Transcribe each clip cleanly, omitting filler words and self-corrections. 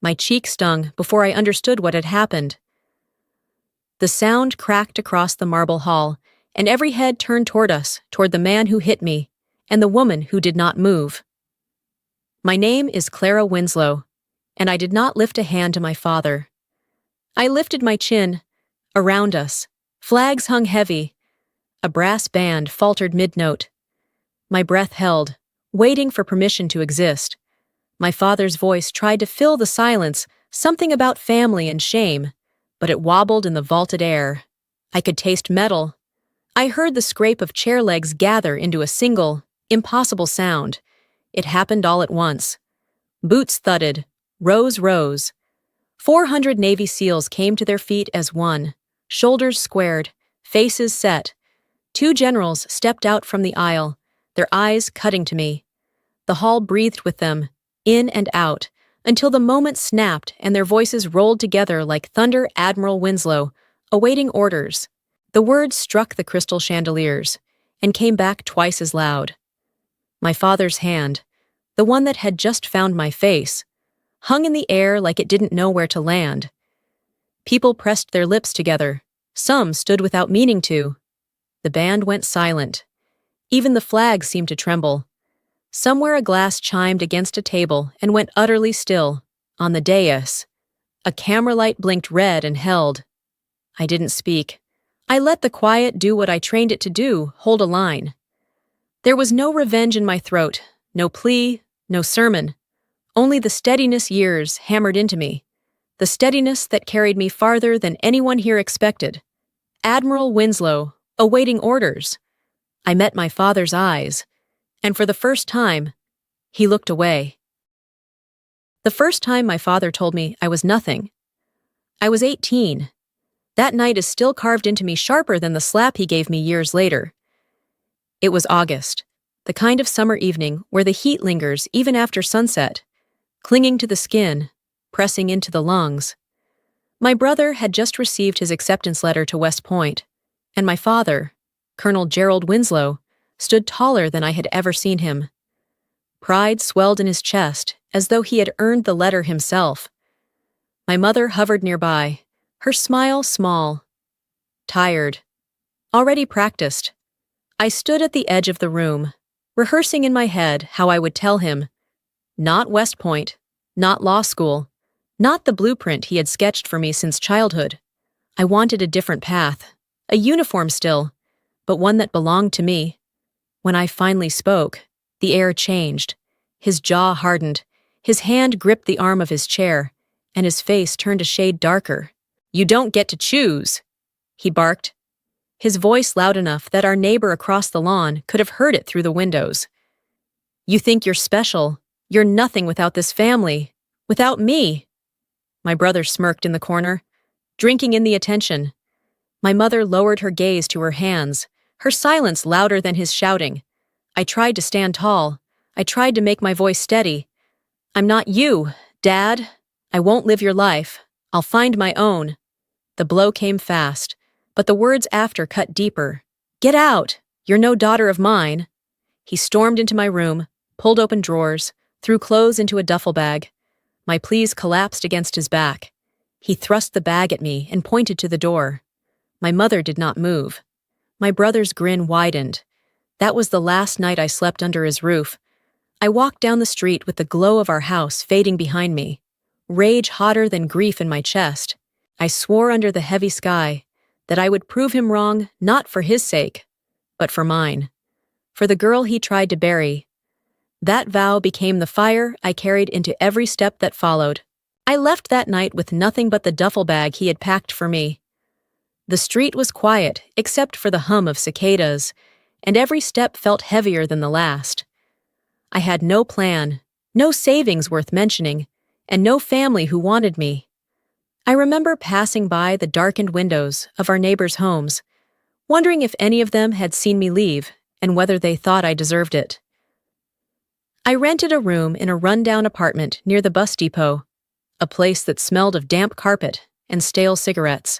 My cheek stung before I understood what had happened. The sound cracked across the marble hall, and every head turned toward us, toward the man who hit me, and the woman who did not move. My name is Clara Winslow, and I did not lift a hand to my father. I lifted my chin. Around us, flags hung heavy. A brass band faltered mid-note. My breath held, waiting for permission to exist. My father's voice tried to fill the silence, something about family and shame, but it wobbled in the vaulted air. I could taste metal. I heard the scrape of chair legs gather into a single, impossible sound. It happened all at once. Boots thudded. Rows rose. 400 Navy SEALs came to their feet as one, shoulders squared, faces set. 2 generals stepped out from the aisle, their eyes cutting to me. The hall breathed with them, in and out, until the moment snapped and their voices rolled together like thunder. Admiral Winslow, awaiting orders. The words struck the crystal chandeliers and came back twice as loud. My father's hand, the one that had just found my face, hung in the air like it didn't know where to land. People pressed their lips together. Some stood without meaning to. The band went silent. Even the flag seemed to tremble. Somewhere a glass chimed against a table and went utterly still. On the dais, a camera light blinked red and held. I didn't speak. I let the quiet do what I trained it to do, hold a line. There was no revenge in my throat, no plea, no sermon. Only the steadiness years hammered into me, the steadiness that carried me farther than anyone here expected. Admiral Winslow, awaiting orders. I met my father's eyes, and for the first time, he looked away. The first time my father told me I was nothing. I was 18. That night is still carved into me sharper than the slap he gave me years later. It was August, the kind of summer evening where the heat lingers even after sunset, clinging to the skin, pressing into the lungs. My brother had just received his acceptance letter to West Point, and my father, Colonel Gerald Winslow, stood taller than I had ever seen him. Pride swelled in his chest, as though he had earned the letter himself. My mother hovered nearby, her smile small. Tired. Already practiced. I stood at the edge of the room, rehearsing in my head how I would tell him. Not West Point, not law school, not the blueprint he had sketched for me since childhood. I wanted a different path, a uniform still, but one that belonged to me. When I finally spoke, the air changed. His jaw hardened, his hand gripped the arm of his chair, and his face turned a shade darker. "You don't get to choose," he barked, his voice loud enough that our neighbor across the lawn could have heard it through the windows. "You think you're special. You're nothing without this family. Without me." My brother smirked in the corner, drinking in the attention. My mother lowered her gaze to her hands, her silence louder than his shouting. I tried to stand tall. I tried to make my voice steady. "I'm not you, Dad. I won't live your life. I'll find my own." The blow came fast, but the words after cut deeper. "Get out! You're no daughter of mine." He stormed into my room, pulled open drawers, threw clothes into a duffel bag. My pleas collapsed against his back. He thrust the bag at me and pointed to the door. My mother did not move. My brother's grin widened. That was the last night I slept under his roof. I walked down the street with the glow of our house fading behind me, rage hotter than grief in my chest. I swore under the heavy sky that I would prove him wrong, not for his sake, but for mine, for the girl he tried to bury. That vow became the fire I carried into every step that followed. I left that night with nothing but the duffel bag he had packed for me. The street was quiet, except for the hum of cicadas, and every step felt heavier than the last. I had no plan, no savings worth mentioning, and no family who wanted me. I remember passing by the darkened windows of our neighbors' homes, wondering if any of them had seen me leave and whether they thought I deserved it. I rented a room in a rundown apartment near the bus depot, a place that smelled of damp carpet and stale cigarettes.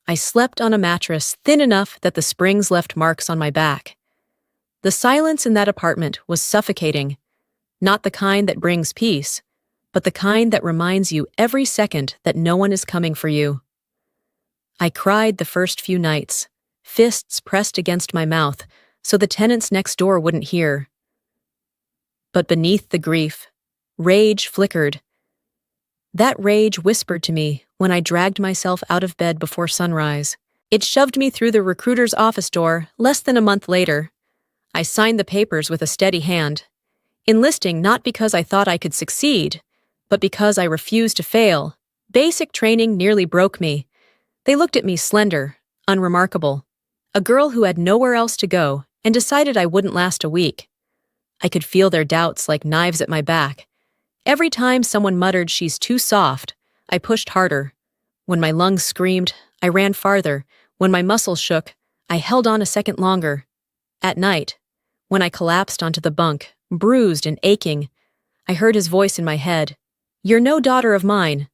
I slept on a mattress thin enough that the springs left marks on my back. The silence in that apartment was suffocating, not the kind that brings peace, but the kind that reminds you every second that no one is coming for you. I cried the first few nights, fists pressed against my mouth so the tenants next door wouldn't hear. But beneath the grief, rage flickered. That rage whispered to me when I dragged myself out of bed before sunrise. It shoved me through the recruiter's office door less than a month later. I signed the papers with a steady hand, enlisting not because I thought I could succeed, but because I refused to fail. Basic training nearly broke me. They looked at me slender, unremarkable, a girl who had nowhere else to go and decided I wouldn't last a week. I could feel their doubts like knives at my back. Every time someone muttered, "She's too soft," I pushed harder. When my lungs screamed, I ran farther. When my muscles shook, I held on a second longer. At night, when I collapsed onto the bunk, bruised and aching, I heard his voice in my head. "You're no daughter of mine."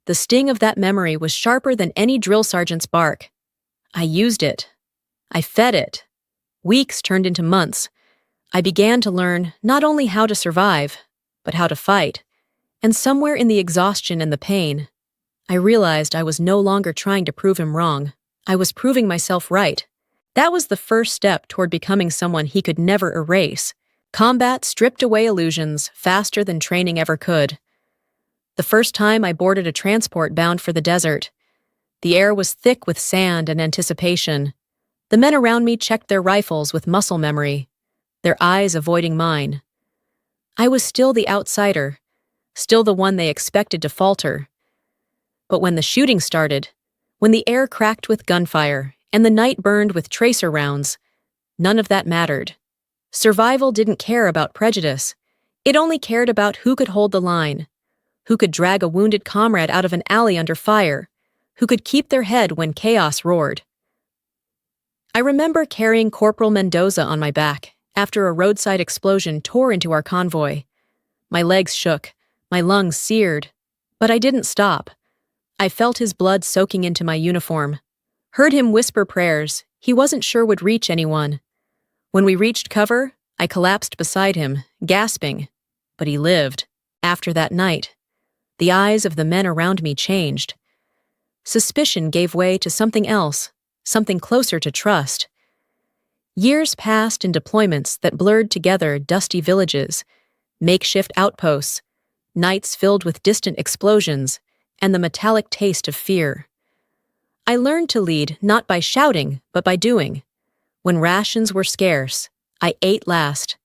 The sting of that memory was sharper than any drill sergeant's bark. I used it. I fed it. Weeks turned into months. I began to learn not only how to survive, but how to fight. And somewhere in the exhaustion and the pain, I realized I was no longer trying to prove him wrong. I was proving myself right. That was the first step toward becoming someone he could never erase. Combat stripped away illusions faster than training ever could. The first time I boarded a transport bound for the desert, the air was thick with sand and anticipation. The men around me checked their rifles with muscle memory, their eyes avoiding mine. I was still the outsider, still the one they expected to falter. But when the shooting started, when the air cracked with gunfire and the night burned with tracer rounds, none of that mattered. Survival didn't care about prejudice. It only cared about who could hold the line, who could drag a wounded comrade out of an alley under fire, who could keep their head when chaos roared. I remember carrying Corporal Mendoza on my back after a roadside explosion tore into our convoy. My legs shook, my lungs seared, but I didn't stop. I felt his blood soaking into my uniform, heard him whisper prayers he wasn't sure would reach anyone. When we reached cover, I collapsed beside him, gasping, but he lived. After that night, the eyes of the men around me changed. Suspicion gave way to something else, something closer to trust. Years passed in deployments that blurred together dusty villages, makeshift outposts, nights filled with distant explosions, and the metallic taste of fear. I learned to lead not by shouting, but by doing. When rations were scarce, I ate last.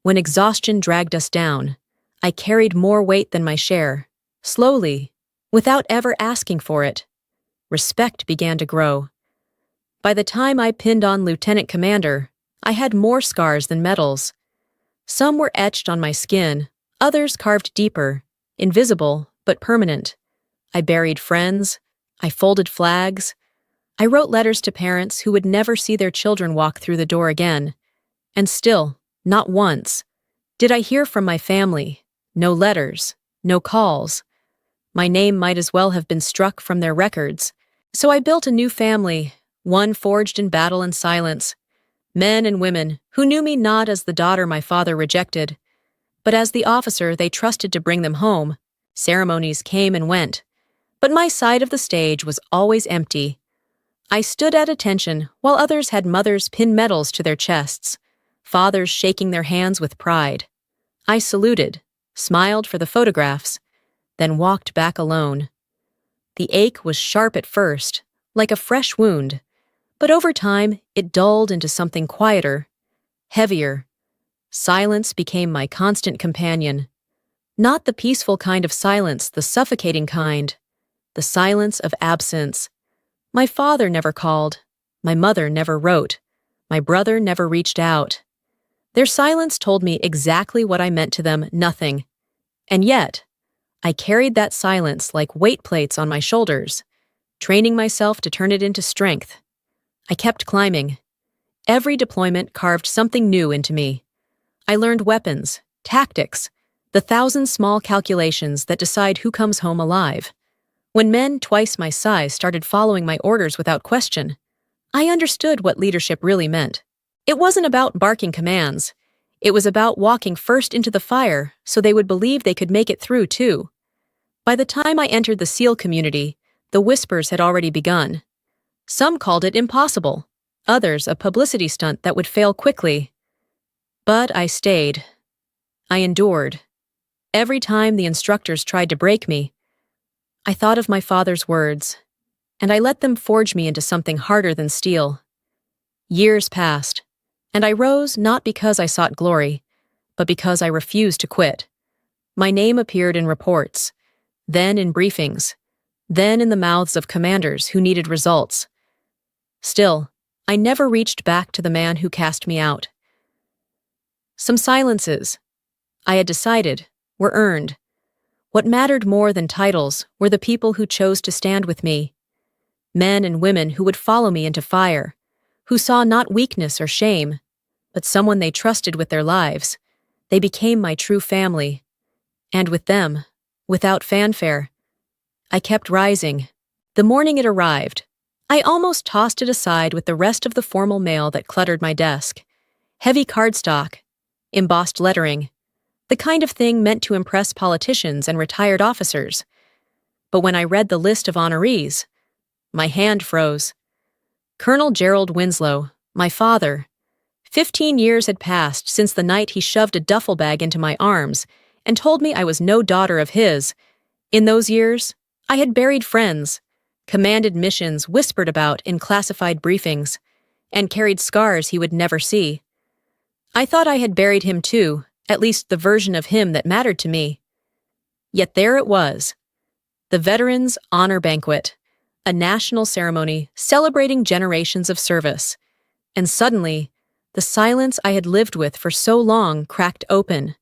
When exhaustion dragged us down, I carried more weight than my share. Slowly, without ever asking for it, respect began to grow. By the time I pinned on Lieutenant Commander, I had more scars than medals. Some were etched on my skin, others carved deeper, invisible but permanent. I buried friends, I folded flags, I wrote letters to parents who would never see their children walk through the door again. And still, not once, did I hear from my family. No letters, no calls. My name might as well have been struck from their records. So I built a new family, one forged in battle and silence. Men and women who knew me not as the daughter my father rejected, but as the officer they trusted to bring them home. Ceremonies came and went, but my side of the stage was always empty. I stood at attention while others had mothers pin medals to their chests, fathers shaking their hands with pride. I saluted, smiled for the photographs, then walked back alone. The ache was sharp at first, like a fresh wound, but over time it dulled into something quieter, heavier. Silence became my constant companion. Not the peaceful kind of silence, the suffocating kind. The silence of absence. My father never called. My mother never wrote. My brother never reached out. Their silence told me exactly what I meant to them, nothing. And yet, I carried that silence like weight plates on my shoulders, training myself to turn it into strength. I kept climbing. Every deployment carved something new into me. I learned weapons, tactics, the 1,000 small calculations that decide who comes home alive. When men twice my size started following my orders without question, I understood what leadership really meant. It wasn't about barking commands. It was about walking first into the fire so they would believe they could make it through too. By the time I entered the SEAL community, the whispers had already begun. Some called it impossible, others a publicity stunt that would fail quickly. But I stayed. I endured. Every time the instructors tried to break me, I thought of my father's words, and I let them forge me into something harder than steel. Years passed, and I rose not because I sought glory, but because I refused to quit. My name appeared in reports, then in briefings, then in the mouths of commanders who needed results. Still, I never reached back to the man who cast me out. Some silences, I had decided, were earned. What mattered more than titles were the people who chose to stand with me. Men and women who would follow me into fire, who saw not weakness or shame, but someone they trusted with their lives. They became my true family. And with them, without fanfare, I kept rising. The morning it arrived, I almost tossed it aside with the rest of the formal mail that cluttered my desk. Heavy cardstock, embossed lettering, the kind of thing meant to impress politicians and retired officers. But when I read the list of honorees, my hand froze. Colonel Gerald Winslow, my father. 15 years had passed since the night he shoved a duffel bag into my arms and told me I was no daughter of his. In those years, I had buried friends, commanded missions whispered about in classified briefings, and carried scars he would never see. I thought I had buried him too, at least the version of him that mattered to me. Yet there it was, the Veterans Honor Banquet, a national ceremony celebrating generations of service. And suddenly, the silence I had lived with for so long cracked open.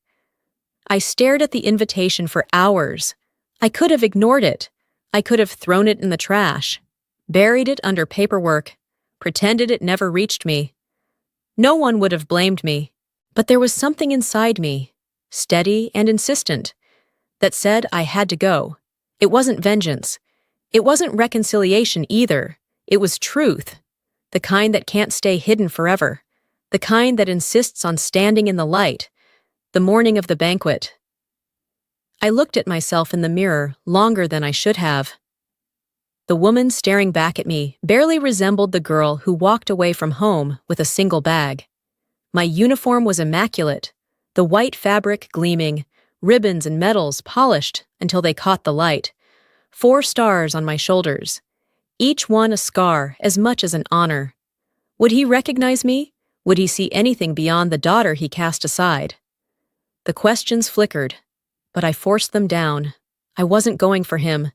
I stared at the invitation for hours. I could have ignored it. I could have thrown it in the trash, buried it under paperwork, pretended it never reached me. No one would have blamed me. But there was something inside me, steady and insistent, that said I had to go. It wasn't vengeance. It wasn't reconciliation either. It was truth, the kind that can't stay hidden forever, the kind that insists on standing in the light. The morning of the banquet, I looked at myself in the mirror longer than I should have. The woman staring back at me barely resembled the girl who walked away from home with a single bag. My uniform was immaculate, the white fabric gleaming, ribbons and medals polished until they caught the light. 4 stars on my shoulders, each one a scar as much as an honor. Would he recognize me? Would he see anything beyond the daughter he cast aside? The questions flickered, but I forced them down. I wasn't going for him.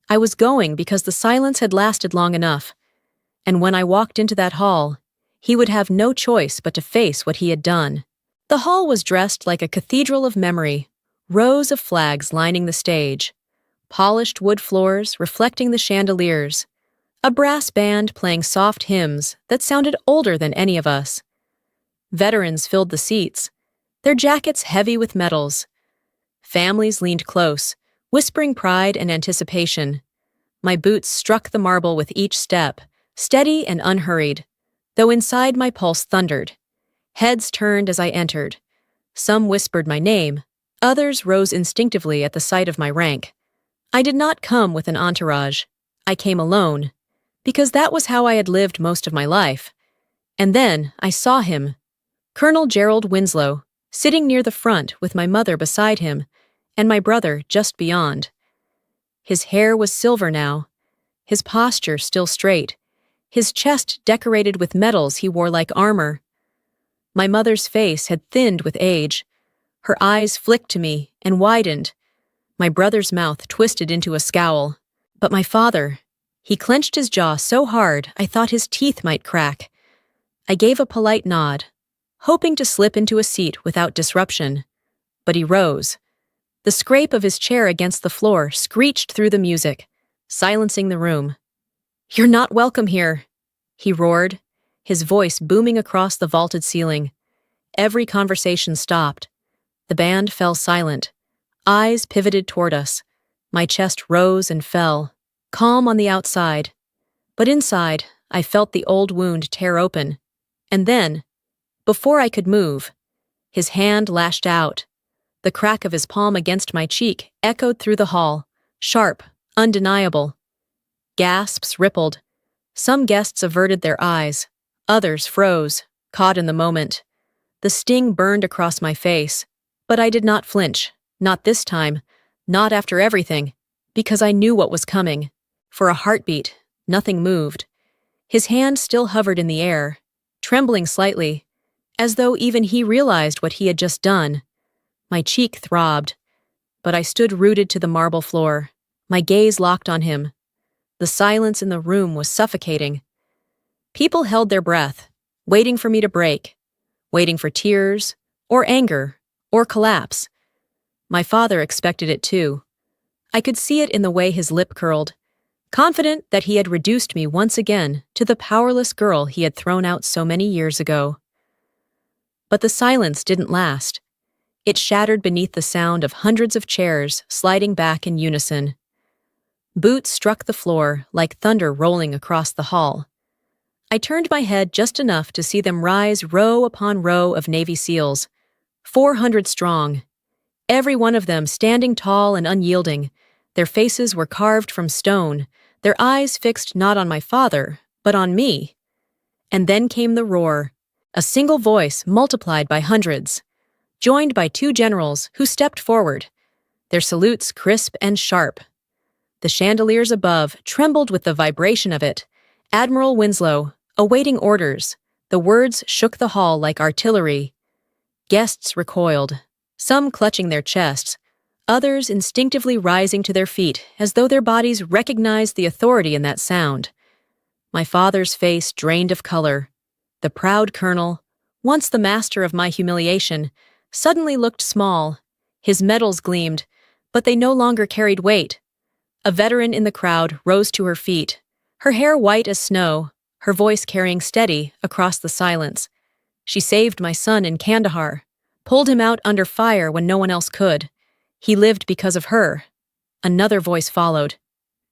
I was going because the silence had lasted long enough. And when I walked into that hall, he would have no choice but to face what he had done. The hall was dressed like a cathedral of memory, rows of flags lining the stage, polished wood floors reflecting the chandeliers, a brass band playing soft hymns that sounded older than any of us. Veterans filled the seats, their jackets heavy with medals. Families leaned close, whispering pride and anticipation. My boots struck the marble with each step, steady and unhurried, though inside my pulse thundered. Heads turned as I entered. Some whispered my name, others rose instinctively at the sight of my rank. I did not come with an entourage. I came alone, because that was how I had lived most of my life. And then I saw him, Colonel Gerald Winslow, sitting near the front with my mother beside him, and my brother just beyond. His hair was silver now, his posture still straight, his chest decorated with medals he wore like armor. My mother's face had thinned with age. Her eyes flicked to me and widened. My brother's mouth twisted into a scowl. But my father, he clenched his jaw so hard I thought his teeth might crack. I gave a polite nod, hoping to slip into a seat without disruption. But he rose. The scrape of his chair against the floor screeched through the music, silencing the room. "You're not welcome here," he roared, his voice booming across the vaulted ceiling. Every conversation stopped. The band fell silent. Eyes pivoted toward us. My chest rose and fell, calm on the outside. But inside, I felt the old wound tear open. And then, before I could move, his hand lashed out. The crack of his palm against my cheek echoed through the hall. Sharp, undeniable. Gasps rippled. Some guests averted their eyes. Others froze, caught in the moment. The sting burned across my face. But I did not flinch. Not this time. Not after everything. Because I knew what was coming. For a heartbeat, nothing moved. His hand still hovered in the air, trembling slightly, as though even he realized what he had just done. My cheek throbbed, but I stood rooted to the marble floor, my gaze locked on him. The silence in the room was suffocating. People held their breath, waiting for me to break, waiting for tears, or anger, or collapse. My father expected it too. I could see it in the way his lip curled, confident that he had reduced me once again to the powerless girl he had thrown out so many years ago. But the silence didn't last. It shattered beneath the sound of hundreds of chairs sliding back in unison. Boots struck the floor like thunder rolling across the hall. I turned my head just enough to see them rise row upon row of Navy SEALs, 400 strong, every one of them standing tall and unyielding. Their faces were carved from stone, their eyes fixed not on my father, but on me. And then came the roar, a single voice multiplied by hundreds, joined by two generals who stepped forward, their salutes crisp and sharp. The chandeliers above trembled with the vibration of it. Admiral Winslow, awaiting orders. The words shook the hall like artillery. Guests recoiled, some clutching their chests, others instinctively rising to their feet as though their bodies recognized the authority in that sound. My father's face drained of color. The proud colonel, once the master of my humiliation, suddenly looked small. His medals gleamed, but they no longer carried weight. A veteran in the crowd rose to her feet, her hair white as snow, her voice carrying steady across the silence. She saved my son in Kandahar, pulled him out under fire when no one else could. He lived because of her. Another voice followed.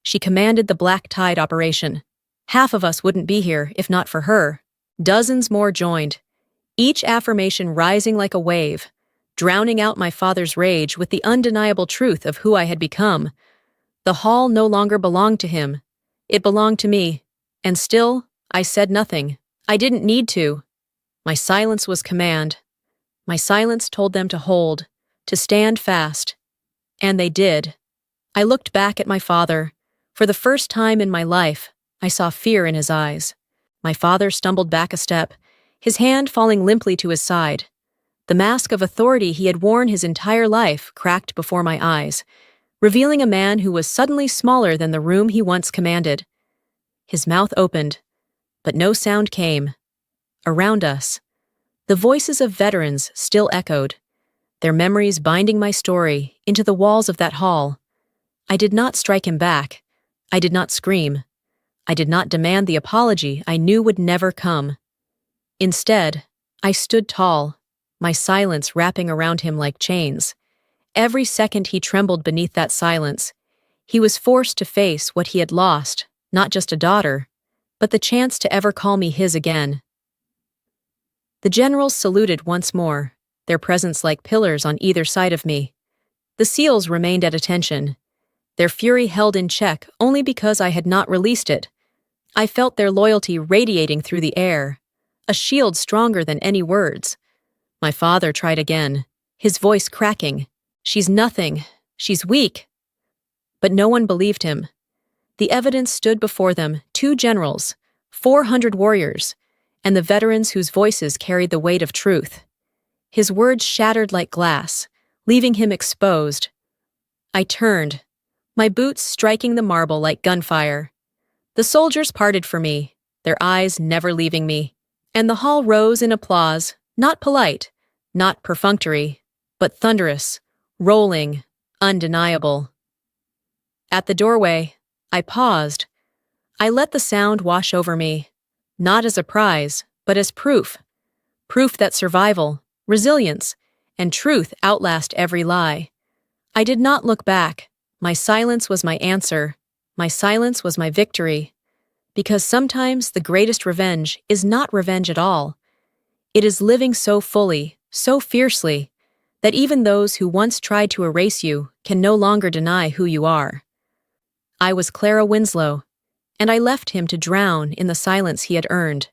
She commanded the Black Tide operation. Half of us wouldn't be here if not for her. Dozens more joined, each affirmation rising like a wave, drowning out my father's rage with the undeniable truth of who I had become. The hall no longer belonged to him. It belonged to me. And still, I said nothing. I didn't need to. My silence was command. My silence told them to hold, to stand fast. And they did. I looked back at my father. For the first time in my life, I saw fear in his eyes. My father stumbled back a step, his hand falling limply to his side. The mask of authority he had worn his entire life cracked before my eyes, revealing a man who was suddenly smaller than the room he once commanded. His mouth opened, but no sound came. Around us, the voices of veterans still echoed, their memories binding my story into the walls of that hall. I did not strike him back. I did not scream. I did not demand the apology I knew would never come. Instead, I stood tall, my silence wrapping around him like chains. Every second he trembled beneath that silence, he was forced to face what he had lost, not just a daughter, but the chance to ever call me his again. The generals saluted once more, their presence like pillars on either side of me. The SEALs remained at attention, their fury held in check only because I had not released it. I felt their loyalty radiating through the air, a shield stronger than any words. My father tried again, his voice cracking. "She's nothing. She's weak." But no one believed him. The evidence stood before them, 2 generals, 400 warriors, and the veterans whose voices carried the weight of truth. His words shattered like glass, leaving him exposed. I turned, my boots striking the marble like gunfire. The soldiers parted for me, their eyes never leaving me, and the hall rose in applause, not polite, not perfunctory, but thunderous, rolling, undeniable. At the doorway, I paused. I let the sound wash over me, not as a prize, but as proof. Proof that survival, resilience, and truth outlast every lie. I did not look back. My silence was my answer. My silence was my victory. Because sometimes the greatest revenge is not revenge at all. It is living so fully, so fiercely, that even those who once tried to erase you can no longer deny who you are. I was Clara Winslow, and I left him to drown in the silence he had earned.